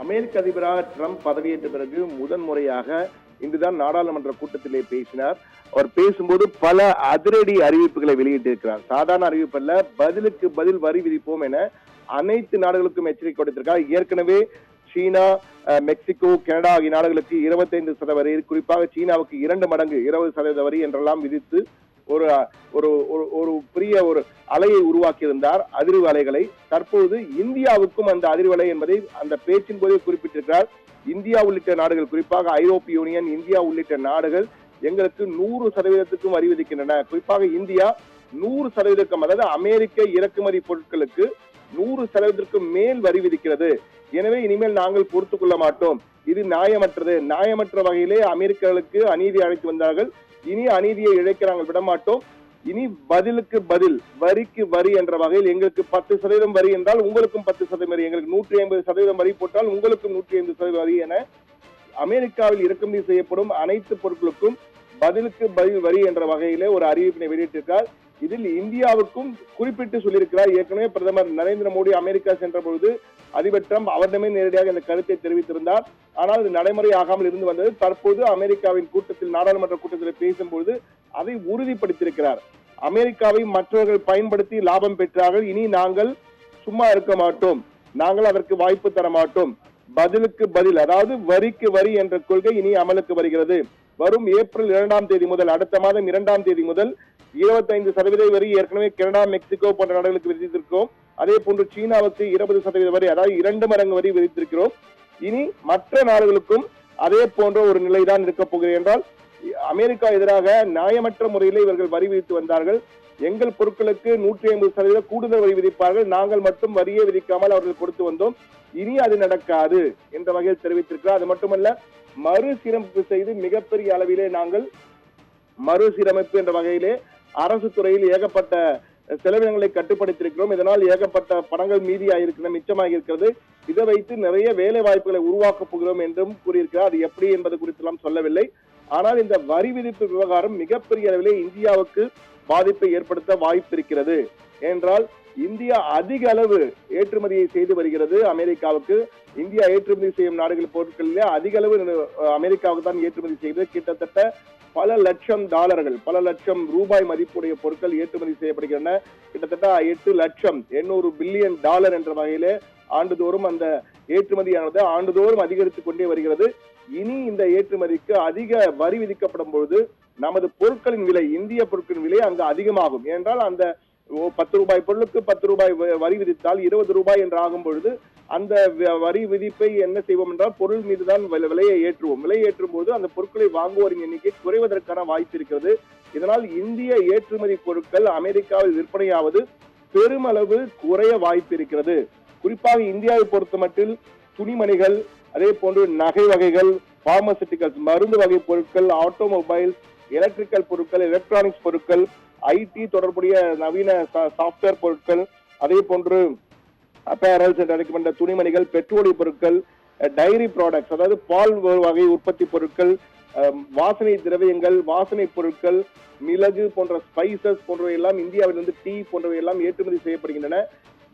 அமெரிக்க அதிபராக ட்ரம்ப் பதவியேற்ற பிறகு முதன்முறையாக இன்றுதான் நாடாளுமன்ற கூட்டத்திலே பேசினார். அவர் பேசும்போது பல அதிரடி அறிவிப்புகளை வெளியிட்டிருக்கிறார். சாதாரண அறிவிப்பு அல்ல, பதிலுக்கு பதில் வரி விதிப்போம் என அனைத்து நாடுகளுக்கும் எச்சரிக்கை கொடுத்திருக்கார். ஏற்கனவே சீனா, மெக்சிகோ, கனடா ஆகிய நாடுகளுக்கு 25% வரி, குறிப்பாக சீனாவுக்கு 2 மடங்கு 20% வரி என்றெல்லாம் விதித்து ஒரு ஒரு ஒரு பெரிய ஒரு அலையை உருவாக்கியிருந்தார், அதிர்வு அலைகளை. தற்போது இந்தியாவுக்கும் அந்த அதிர்வு அலை என்பதை அந்த பேச்சின் போதே குறிப்பிட்டிருக்கிறார். இந்தியா உள்ளிட்ட நாடுகள், குறிப்பாக ஐரோப்பிய யூனியன், இந்தியா உள்ளிட்ட நாடுகள் எங்களுக்கு 100% வரி விதிக்கின்றன. குறிப்பாக இந்தியா 100%, அதாவது அமெரிக்க இறக்குமதி பொருட்களுக்கு 100% மேல் வரி விதிக்கிறது. எனவே இனிமேல் நாங்கள் பொறுத்துக் கொள்ள மாட்டோம், இது நியாயமற்றது. நியாயமற்ற வகையிலே அமெரிக்கர்களுக்கு அநீதி அழைத்து வந்தார்கள், இனி அநீதியை இழைக்க நாங்கள் விடமாட்டோம். இனி பதிலுக்கு பதில், வரிக்கு வரி என்ற வகையில் எங்களுக்கு 10% வரி என்றால் உங்களுக்கும் 10% வரி, எங்களுக்கு 150% வரி போட்டால் உங்களுக்கும் 150% வரி என அமெரிக்காவில் இறக்குமதி செய்யப்படும் அனைத்து பொருட்களுக்கும் பதிலுக்கு பதில் வரி என்ற வகையிலே ஒரு அறிவிப்பினை வெளியிட்டிருக்கிறார். இதில் இந்தியாவுக்கும் குறிப்பிட்டு சொல்லியிருக்கிறார். ஏற்கனவே பிரதமர் நரேந்திர மோடி அமெரிக்கா சென்ற பொழுது அதிபர் ட்ரம்ப் அவரிடமே நேரடியாக இந்த கருத்தை தெரிவித்திருந்தார். ஆனால் இது நடைமுறை ஆகாமல் இருந்து வந்தது. தற்போது அமெரிக்காவின் கூட்டத்தில், நாடாளுமன்ற கூட்டத்தில் பேசும்போது அதை உறுதிப்படுத்தியிருக்கிறார். அமெரிக்காவை மற்றவர்கள் பயன்படுத்தி லாபம் பெற்றார்கள், இனி நாங்கள் சும்மா இருக்க மாட்டோம், நாங்கள் அதற்கு வாய்ப்பு தர மாட்டோம். பதிலுக்கு பதில், அதாவது வரிக்கு வரி என்ற கொள்கை இனி அமலுக்கு வருகிறது. வரும் ஏப்ரல் 2ஆம் தேதி முதல், அடுத்த மாதம் 2ஆம் தேதி முதல் 25% வரி ஏற்கனவே கனடா, மெக்சிகோ போன்ற நாடுகளுக்கு விதித்திருக்கிறோம். அதே போன்று சீனாவுக்கு 20% வரி, அதாவது 2 மடங்கு வரி விதித்திருக்கிறோம். இனி மற்ற நாடுகளுக்கும் அதே போன்ற ஒரு நிலைதான் இருக்க போகிறது. என்றால் அமெரிக்கா எதிராக நியாயமற்ற முறையில் இவர்கள் வரி விதித்து வந்தார்கள். எங்கள் பொருட்களுக்கு 150% கூடுதல் வரி விதிப்பார்கள், நாங்கள் மட்டும் வரியை விதிக்காமல் அவர்கள் கொடுத்து வந்தோம், இனி அது நடக்காது என்ற வகையில் தெரிவித்திருக்கிறார். அது மட்டுமல்ல, மறுசீரமைப்பு செய்து மிகப்பெரிய அளவிலே நாங்கள் மறுசீரமைப்பு என்ற வகையிலே அரசு துறையில் ஏகப்பட்ட செலவினங்களை கட்டுப்படுத்தியிருக்கிறோம். இதனால் ஏகப்பட்ட பணங்கள் மீதியாயிருக்கின்றன, மிச்சமாகியிருக்கிறது. இதை வைத்து நிறைய வேலை வாய்ப்புகளை உருவாக்கப் போகிறோம் என்றும் கூறியிருக்கிறார். அது எப்படி என்பது குறித்தெல்லாம் சொல்லவில்லை. ஆனால் இந்த வரி விதிப்பு விவகாரம் மிகப்பெரிய அளவிலே இந்தியாவுக்கு பாதிப்பை ஏற்படுத்த வாய்ப்பு இருக்கிறது. என்றால் இந்தியா அதிக அளவு ஏற்றுமதியை செய்து வருகிறது அமெரிக்காவுக்கு. இந்தியா ஏற்றுமதி செய்யும் நாடுகள் பொருட்களிலே அதிக அளவு அமெரிக்காவுக்கு தான் ஏற்றுமதி செய்து கிட்டத்தட்ட பல லட்சம் டாலர்கள், பல லட்சம் ரூபாய் மதிப்புடைய பொருட்கள் ஏற்றுமதி செய்யப்படுகின்றன. கிட்டத்தட்ட 8,800 பில்லியன் டாலர் என்ற வகையிலே ஆண்டுதோறும் அந்த ஏற்றுமதியானது ஆண்டுதோறும் அதிகரித்துக் கொண்டே வருகிறது. இனி இந்த ஏற்றுமதிக்கு அதிக வரி விதிக்கப்படும் பொழுது நமது பொருட்களின் விலை, இந்திய பொருட்களின் விலை அங்கு அதிகமாகும். ஏனென்றால் அந்த 10 ரூபாய் பொருளுக்கு 10 ரூபாய் வரி விதித்தால் 20 ரூபாய் என்று ஆகும் பொழுது அந்த வரி விதிப்பை என்ன செய்வோம் என்றால் பொருள் மீதுதான் விலையை ஏற்றுவோம். விலையை ஏற்றும் போது அந்த பொருட்களை வாங்குவோரின் எண்ணிக்கை குறைவதற்கான வாய்ப்பு இருக்கிறது. இதனால் இந்திய ஏற்றுமதி பொருட்கள் அமெரிக்காவில் விற்பனையாவது பெருமளவு குறைய வாய்ப்பு இருக்கிறது. குறிப்பாக இந்தியாவை பொறுத்த மட்டில் துணிமணிகள், அதே போன்று நகை வகைகள், பார்மசூட்டிகல்ஸ், மருந்து வகை பொருட்கள், ஆட்டோமொபைல், எலக்ட்ரிக்கல் பொருட்கள், எலக்ட்ரானிக்ஸ் பொருட்கள், ஐடி தொடர்புடைய நவீன சாப்ட்வேர் பொருட்கள், அதே போன்று அப்பேரல்ஸ் என்று அழைக்கப்பட்ட துணிமணிகள், பெட்ரோலிய பொருட்கள், டைரி ப்ராடக்ட்ஸ், அதாவது பால் வகை உற்பத்தி பொருட்கள், வாசனை திரவியங்கள், வாசனை பொருட்கள், மிளகு போன்ற ஸ்பைசஸ் போன்றவை எல்லாம் இந்தியாவிலிருந்து, டீ போன்றவை எல்லாம் ஏற்றுமதி செய்யப்படுகின்றன.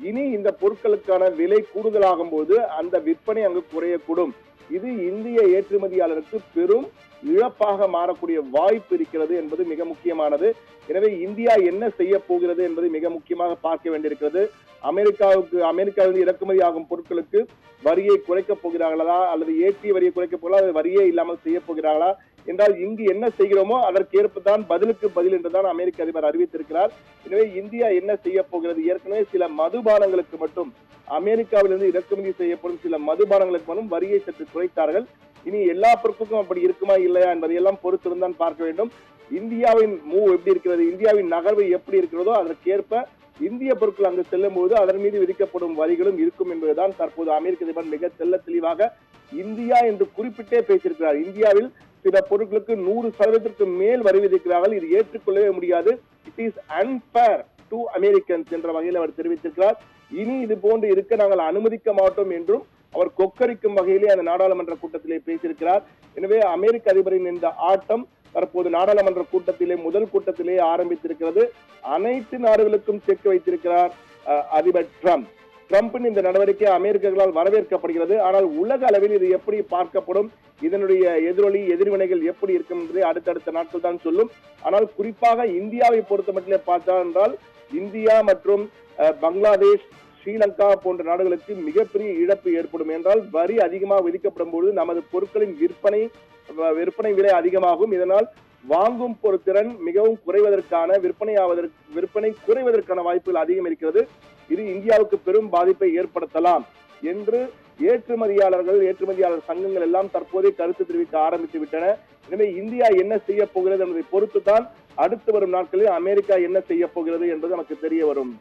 இனி இந்த பொருட்களுக்கான விலை கூடுதலாகும் போது அந்த விற்பனை அங்கு குறையக்கூடும். இது இந்திய ஏற்றுமதியாளருக்கு பெரும் இழப்பாக மாறக்கூடிய வாய்ப்பு இருக்கிறது என்பது மிக முக்கியமானது. எனவே இந்தியா என்ன செய்ய போகிறது என்பது மிக முக்கியமாக பார்க்க வேண்டியிருக்கிறது. அமெரிக்காவிலிருந்து இறக்குமதி ஆகும் பொருட்களுக்கு வரியை குறைக்கப் போகிறார்களா, அல்லது ஏற்றிய வரியை குறைக்கப் போகிறா, அல்லது வரியே இல்லாமல் செய்ய போகிறார்களா என்றால் இங்கு என்ன செய்கிறோமோ அதற்கேற்பதான் பதிலுக்கு பதில் என்றுதான் அமெரிக்க அதிபர் அறிவித்திருக்கிறார். எனவே இந்தியா என்ன செய்ய போகிறது? ஏற்கனவே சில மதுபானங்களுக்கு மட்டும், அமெரிக்காவிலிருந்து இறக்குமதி செய்யப்படும் சில மதுபானங்களுக்கு மட்டும் வரியை சற்று குறைத்தார்கள். இனி எல்லா பொருட்களுக்கும் அப்படி இருக்குமா இல்லையா என்பதையெல்லாம் பொறுத்திருந்தான் பார்க்க வேண்டும். இந்தியாவின் மூவ் எப்படி இருக்கிறது, இந்தியாவின் நகர்வு எப்படி இருக்கிறதோ அதற்கேற்ப இந்திய பொருட்கள் அங்கு செல்லும் போது அதன் மீது விதிக்கப்படும் வரிகளும் இருக்கும் என்பதுதான் தற்போது அமெரிக்க அதிபர் மிக தெளிவாக இந்தியா என்று குறிப்பிட்டே பேசியிருக்கிறார். இந்தியாவில் சில பொருட்களுக்கு 100% மேல் வரி விதிக்கிறார்கள், இது ஏற்றுக்கொள்ளவே முடியாது, it is unfair to Americans என்ற வகையில் அவர் தெரிவித்திருக்கிறார். இனி இது போன்று இருக்க நாங்கள் அனுமதிக்க மாட்டோம் என்றும் அவர் கொக்கரிக்கும் வகையிலே அந்த நாடாளுமன்ற கூட்டத்திலே பேசியிருக்கிறார். எனவே அமெரிக்க அதிபரின் இந்த ஆட்டம் தற்போது நாடாளுமன்ற கூட்டத்திலே முதல் கூட்டத்திலே ஆரம்பித்திருக்கிறது. அனைத்து நாடுகளுக்கும் செக் வைத்திருக்கிறார் அதிபர் ட்ரம்ப். ட்ரம்பின் இந்த நடவடிக்கை அமெரிக்கர்களால் வரவேற்கப்படுகிறது. ஆனால் உலக அளவில் இது எப்படி பார்க்கப்படும், இதனுடைய எதிர்வினைகள் எப்படி இருக்கும் என்பதை அடுத்தடுத்த நாட்கள் தான் சொல்லும். ஆனால் குறிப்பாக இந்தியாவை பொறுத்த மட்டும் பார்த்தா என்றால் இந்தியா மற்றும் பங்களாதேஷ், ஸ்ரீலங்கா போன்ற நாடுகளுக்கு மிகப்பெரிய இழப்பு ஏற்படும். என்றால் வரி அதிகமாக விதிக்கப்படும் பொழுது நமது பொருட்களின் விற்பனை விலை அதிகமாகும். இதனால் வாங்கும் பொருட்திறன் மிகவும் குறைவதற்கான விற்பனை குறைவதற்கான வாய்ப்புகள் அதிகம் இருக்கிறது. இது இந்தியாவுக்கு பெரும் பாதிப்பை ஏற்படுத்தலாம் என்று ஏற்றுமதியாளர் சங்கங்கள் எல்லாம் தற்போதே கருத்து தெரிவிக்க ஆரம்பித்து விட்டன. எனவே இந்தியா என்ன செய்ய போகிறது என்பதை பொறுத்துதான் அடுத்து வரும் நாட்களில் அமெரிக்கா என்ன செய்ய போகிறது என்பது நமக்கு தெரிய வரும்.